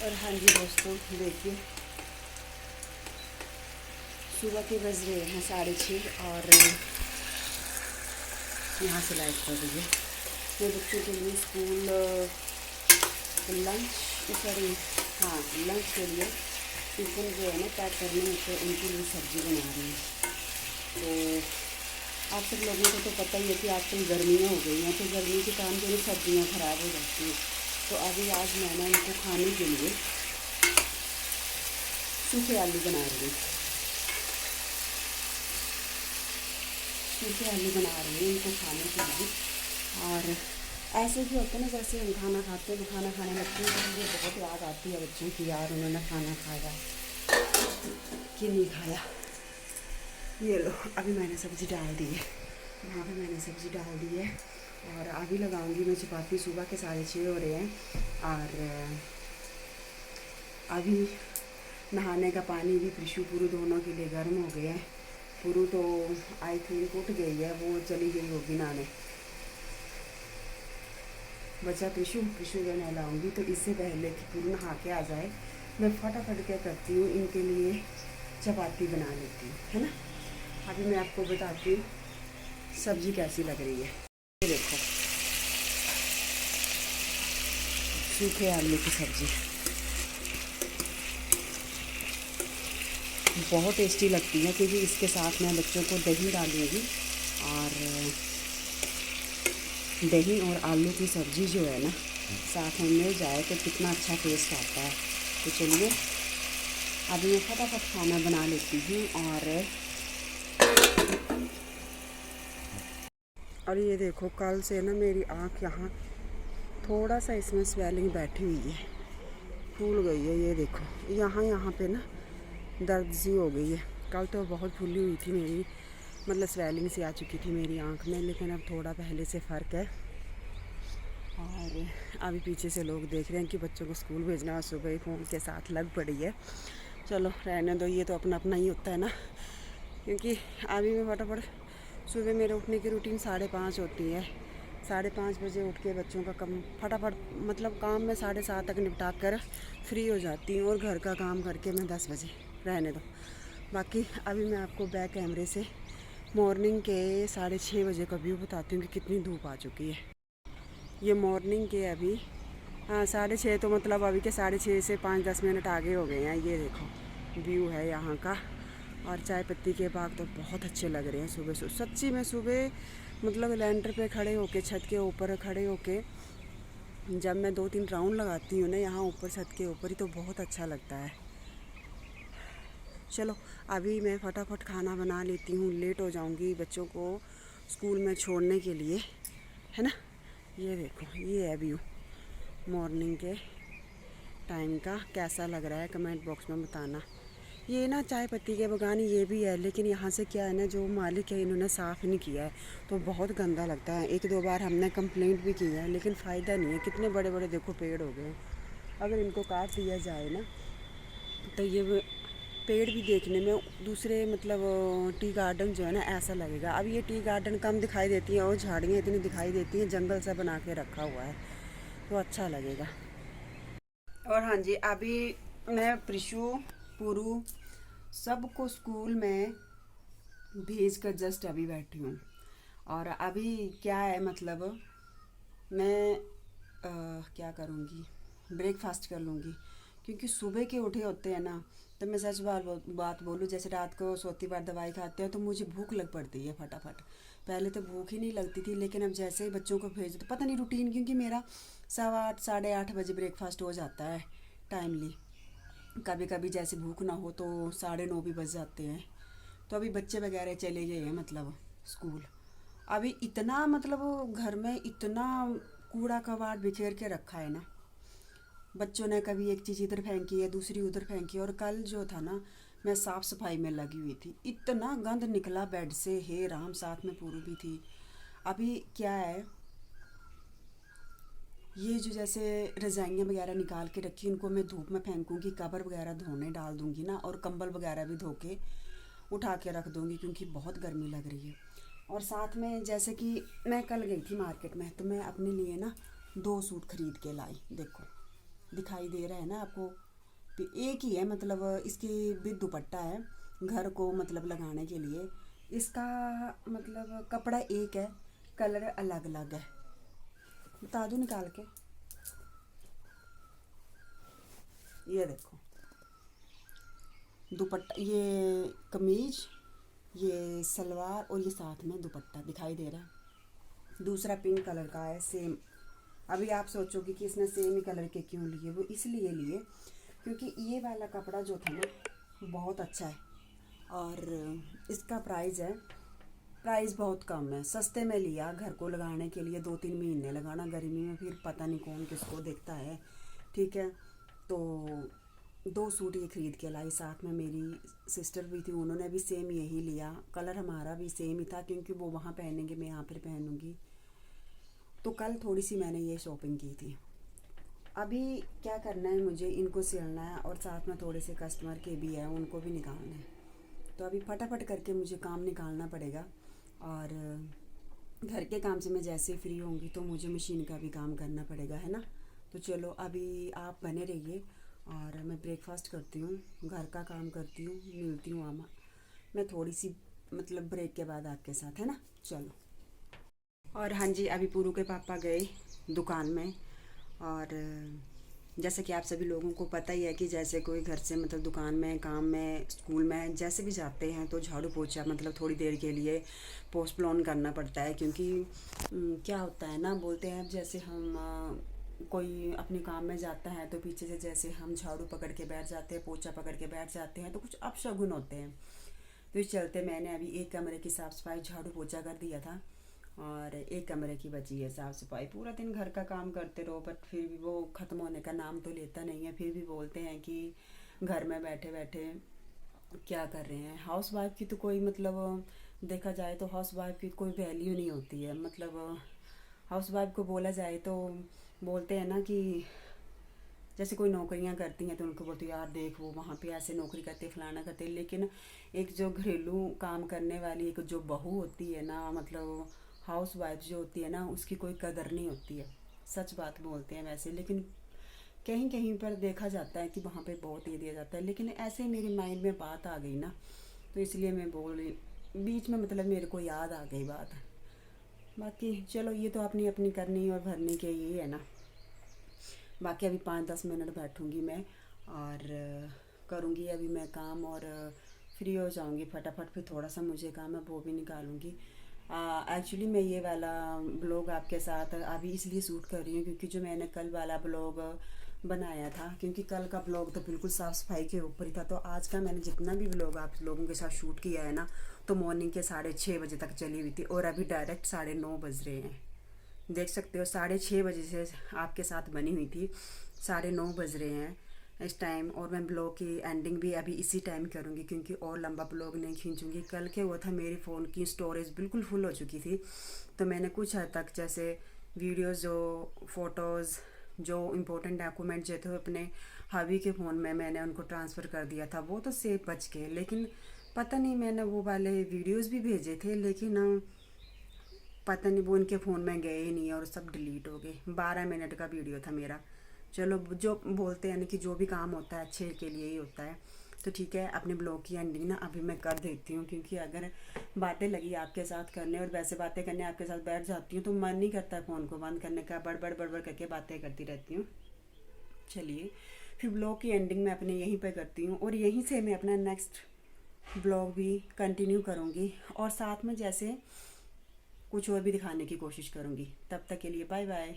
और हाँ जी दोस्तों, देखिए सुबह के बज रहे हैं 6:30 और यहाँ से लाइट कर रही है। मैं बच्चों के लिए स्कूल लंच सॉरी हाँ लंच के लिए टिफ़िन जो है ना पैक करने में, तो उनके लिए सब्ज़ी बना रही हूँ। तो आप सब लोगों को तो पता ही है कि आजकल गर्मियाँ हो गई हैं, तो गर्मी के कारण जो है सब्ज़ियाँ ख़राब हो जाती हैं। तो अभी आज मैंने इनको खाने के लिए सूखे आलू बना रही हूँ। सूखे आलू बना रही हूँ इनको खाने के लिए। और ऐसे भी होता है ना, जैसे हम खाना खाते हैं तो खाना खाने लगते हैं तो मुझे बहुत याद आती है बच्चों की, यार उन्होंने खाना खाया कि नहीं खाया। ये लो, अभी मैंने सब्ज़ी डाल दी है, वहाँ पे मैंने सब्ज़ी डाल दी है और अभी लगाऊंगी मैं चपाती। सुबह के 6:30 हो रहे हैं और अभी नहाने का पानी भी प्रिशु पुरु दोनों के लिए गर्म हो गया है। पुरु तो आई थिंक उठ गई है, वो चली गई होगी नहाने। बचा प्रिशु जो नहलाऊंगी, तो इससे पहले कि पुरु नहा के आ जाए मैं फटाफट क्या करती हूँ, इनके लिए चपाती बना लेती हूँ, है ना। अभी मैं आपको बताती हूँ सब्ज़ी कैसी लग रही है। ये देखो, सूखे आलू की सब्ज़ी बहुत टेस्टी लगती है, क्योंकि इसके साथ मैं बच्चों को दही डालूँगी और दही और आलू की सब्ज़ी जो है ना साथ में मिल जाए तो कितना अच्छा टेस्ट आता है। तो चलिए अभी मैं फटाफट खाना बना लेती हूँ। और ये देखो, कल से ना मेरी आँख यहाँ थोड़ा सा इसमें स्वेलिंग बैठी हुई है, फूल गई है। ये देखो यहाँ पे ना दर्द सी हो गई है। कल तो बहुत फूली हुई थी मेरी, मतलब स्वेलिंग सी आ चुकी थी मेरी आँख में, लेकिन अब थोड़ा पहले से फ़र्क है। और अभी पीछे से लोग देख रहे हैं कि बच्चों को स्कूल भेजना, और सुबह ही फ़ोन के साथ लग पड़ी है। चलो रहने दो, ये तो अपना अपना ही होता है ना। क्योंकि अभी मैं फटाफट, सुबह मेरे उठने की रूटीन 5:30 होती है। 5:30 बजे उठ के बच्चों का कम फटाफट, मतलब काम मैं 7:30 तक निपटा कर फ्री हो जाती हूँ, और घर का काम करके मैं 10 बजे, रहने दो। बाकी अभी मैं आपको बैक कैमरे से मॉर्निंग के 6:30 बजे का व्यू बताती हूँ कि कितनी धूप आ चुकी है। ये मॉर्निंग के अभी 6:30, तो मतलब अभी के 6:30 से 5-10 मिनट आगे हो गए हैं। ये देखो व्यू है यहाँ का, और चाय पत्ती के बाग तो बहुत अच्छे लग रहे हैं सुबह से। सच्ची में सुबह मतलब लैंटर पे खड़े होके, छत के ऊपर खड़े होके जब मैं 2-3 राउंड लगाती हूँ ना यहाँ ऊपर छत के ऊपर ही, तो बहुत अच्छा लगता है। चलो अभी मैं फटाफट खाना बना लेती हूँ, लेट हो जाऊँगी बच्चों को स्कूल में छोड़ने के लिए, है ना। ये देखो, ये है व्यू मॉर्निंग के टाइम का। कैसा लग रहा है कमेंट बॉक्स में बताना। ये ना चाय पत्ती के बगान ये भी है, लेकिन यहाँ से क्या है ना, जो मालिक है इन्होंने साफ़ नहीं किया है, तो बहुत गंदा लगता है। 1-2 बार हमने कंप्लेंट भी की है, लेकिन फ़ायदा नहीं है। कितने बड़े बड़े देखो पेड़ हो गए हैं। अगर इनको काट दिया जाए ना, तो ये पेड़ भी देखने में दूसरे, मतलब टी गार्डन जो है ना ऐसा लगेगा। अब ये टी गार्डन कम दिखाई देती है और झाड़ियाँ इतनी दिखाई देती हैं, जंगल सा बना के रखा हुआ है, तो अच्छा लगेगा। और हाँ जी, अभी मैं प्रिशु पुरु सबको स्कूल में भेज कर जस्ट अभी बैठी हूँ। और अभी क्या है, मतलब मैं क्या करूँगी, ब्रेकफास्ट कर लूँगी। क्योंकि सुबह के उठे होते हैं ना, तो मैं सच बात बोलूँ, जैसे रात को सोती बार दवाई खाते हैं तो मुझे भूख लग पड़ती है फटाफट। पहले तो भूख ही नहीं लगती थी, लेकिन अब जैसे ही बच्चों को भेज तो पता नहीं रूटीन, क्योंकि मेरा 8:15 8:30 बजे ब्रेकफास्ट हो जाता है टाइमली। कभी कभी जैसे भूख ना हो तो 9:30 भी बज जाते हैं। तो अभी बच्चे वगैरह चले गए हैं मतलब स्कूल। अभी इतना, मतलब घर में इतना कूड़ा कबाड़ बिखेर के रखा है ना, बच्चों ने कभी एक चीज़ इधर फेंकी है, दूसरी उधर फेंकी। और कल जो था ना, मैं साफ़ सफाई में लगी हुई थी, इतना गंद निकला बेड से, हे राम, साथ में पूरी भी थी। अभी क्या है, ये जो जैसे रजाइयाँ वगैरह निकाल के रखी, उनको मैं धूप में फेंकूँगी, कवर वगैरह धोने डाल दूँगी ना, और कंबल वगैरह भी धो के उठा के रख दूँगी, क्योंकि बहुत गर्मी लग रही है। और साथ में जैसे कि मैं कल गई थी मार्केट में, तो मैं अपने लिए ना 2 सूट खरीद के लाई। देखो दिखाई दे रहा है ना आपको। तो एक ही है, मतलब इसकी भी दुपट्टा है घर को मतलब लगाने के लिए। इसका मतलब कपड़ा एक है, कलर अलग अलग है। बता दूँ निकाल के, ये देखो दुपट्टा, ये कमीज, ये सलवार और ये साथ में दुपट्टा दिखाई दे रहा है। दूसरा पिंक कलर का है सेम। अभी आप सोचोगे कि इसने सेम ही कलर के क्यों लिए, वो इसलिए लिए क्योंकि ये वाला कपड़ा जो था ना बहुत अच्छा है और इसका प्राइस बहुत कम है, सस्ते में लिया घर को लगाने के लिए। 2-3 महीने लगाना गर्मी में, फिर पता नहीं कौन किसको देखता है। ठीक है, तो 2 सूट ये ख़रीद के लाई। साथ में मेरी सिस्टर भी थी, उन्होंने भी सेम यही लिया। कलर हमारा भी सेम ही था क्योंकि वो वहाँ पहनेंगे, मैं यहाँ पर पहनूँगी। तो कल थोड़ी सी मैंने ये शॉपिंग की थी। अभी क्या करना है, मुझे इनको सिलना है और साथ में थोड़े से कस्टमर के भी हैं, उनको भी निकालना है। तो अभी फटाफट करके मुझे काम निकालना पड़ेगा। और घर के काम से मैं जैसे फ्री होंगी तो मुझे मशीन का भी काम करना पड़ेगा, है ना। तो चलो अभी आप बने रहिए और मैं ब्रेकफास्ट करती हूँ, घर का काम करती हूँ, मिलती हूँ आमा मैं थोड़ी सी मतलब ब्रेक के बाद आपके साथ, है ना। चलो। और हाँ जी, अभी पूरू के पापा गए दुकान में। और जैसे कि आप सभी लोगों को पता ही है कि जैसे कोई घर से मतलब दुकान में, काम में, स्कूल में जैसे भी जाते हैं तो झाड़ू पोछा मतलब थोड़ी देर के लिए पोस्टपोन करना पड़ता है। क्योंकि क्या होता है ना, बोलते हैं जैसे हम कोई अपने काम में जाता है तो पीछे से जैसे हम झाड़ू पकड़ के बैठ जाते हैं, पोछा पकड़ के बैठ जाते हैं तो कुछ अपशगुन होते हैं। तो इस चलते मैंने अभी एक कमरे की साफ़ सफाई झाड़ू पोछा कर दिया था और एक कमरे की बची है साफ़ सफाई। पूरा दिन घर का काम करते रहो बट फिर भी वो ख़त्म होने का नाम तो लेता नहीं है। फिर भी बोलते हैं कि घर में बैठे बैठे क्या कर रहे हैं। हाउस वाइफ की तो कोई मतलब देखा जाए तो हाउस वाइफ की कोई वैल्यू नहीं होती है। मतलब हाउस वाइफ को बोला जाए तो बोलते हैं ना कि जैसे कोई नौकरियां करती हैं तो उनको बोलते यार देख वो वहाँ पे ऐसे नौकरी करते फलाना करते। लेकिन एक जो घरेलू काम करने वाली एक जो बहू होती है ना, मतलब हाउस वाइफ जो होती है ना, उसकी कोई कदर नहीं होती है। सच बात बोलते हैं वैसे, लेकिन कहीं कहीं पर देखा जाता है कि वहाँ पे बहुत ये दिया जाता है। लेकिन ऐसे मेरे माइंड में बात आ गई ना, तो इसलिए मैं बोल रही बीच में, मतलब मेरे को याद आ गई बात। बाकी चलो ये तो अपनी अपनी करनी और भरने के ये है ना। बाकी अभी 5-10 मिनट बैठूँगी मैं और करूँगी अभी मैं काम और फ्री हो जाऊँगी फटाफट। फिर थोड़ा सा मुझे काम है वो भी निकालूँगी। एक्चुअली मैं ये वाला ब्लॉग आपके साथ अभी इसलिए शूट कर रही हूँ क्योंकि जो मैंने कल वाला ब्लॉग बनाया था, क्योंकि कल का ब्लॉग तो बिल्कुल साफ़ सफाई के ऊपर ही था। तो आज का मैंने जितना भी ब्लॉग आप लोगों के साथ शूट किया है ना, तो मॉर्निंग के 6:30 बजे तक चली हुई थी और अभी डायरेक्ट 9:30 बज रहे हैं। देख सकते हो 6:30 बजे से आपके साथ बनी हुई थी, 9:30 बज रहे हैं इस टाइम। और मैं ब्लॉग की एंडिंग भी अभी इसी टाइम करूँगी क्योंकि और लंबा ब्लॉग नहीं खींचूँगी। कल क्या हुआ था, मेरी फ़ोन की स्टोरेज बिल्कुल फुल हो चुकी थी। तो मैंने कुछ हद तक जैसे वीडियोज़, जो फ़ोटोज़, जो इम्पोर्टेंट डॉक्यूमेंट जो थे अपने हावी के फ़ोन में मैंने उनको ट्रांसफ़र कर दिया था। वो तो सेफ बच गए, लेकिन पता नहीं मैंने वो वाले वीडियोज़ भी भेजे थे लेकिन पता नहीं वो उनके फ़ोन में गए ही नहीं और सब डिलीट हो गए। 12 मिनट का वीडियो था मेरा। चलो जो बोलते हैं ना कि जो भी काम होता है अच्छे के लिए ही होता है। तो ठीक है, अपने ब्लॉग की एंडिंग ना अभी मैं कर देती हूँ क्योंकि अगर बातें लगी आपके साथ करने और वैसे बातें करने आपके साथ बैठ जाती हूँ तो मन नहीं करता फ़ोन को बंद करने का। बड़बड़ बड़बड़ करके बातें करती रहती हूँ। चलिए फिर ब्लॉग की एंडिंग मैं अपने यहीं पर करती हूँ और यहीं से मैं अपना नेक्स्ट ब्लॉग भी कंटिन्यू करूँगी और साथ में जैसे कुछ और भी दिखाने की कोशिश करूँगी। तब तक के लिए बाय बाय।